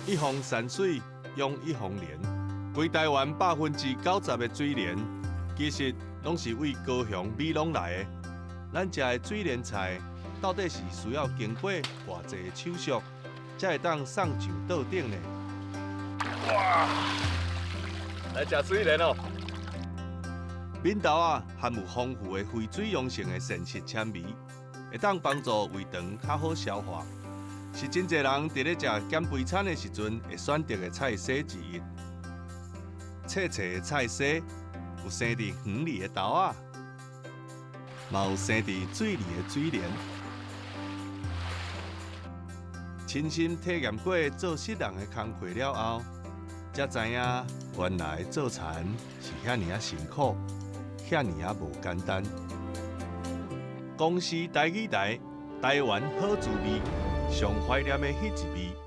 一方山水养一方莲，规台湾90%的水莲，其实拢是为高雄美浓来的。咱食的水莲菜，到底是需要经过偌济手续，才会当送上桌顶呢？哇！来吃水莲哦！扁豆啊，含有丰富的非水溶性的膳食纤维，会当帮助胃肠较好消化，是真侪人伫咧食减肥餐的时阵会选择的菜色之一。脆脆的菜色，有生伫园里的豆啊，嘛有生伫水里的水莲。亲身体验过做食人的工课了后，才知影原来做田是遐尼辛苦，遐尼无简单。公司台语台，台湾好滋味，上怀念的迄一味。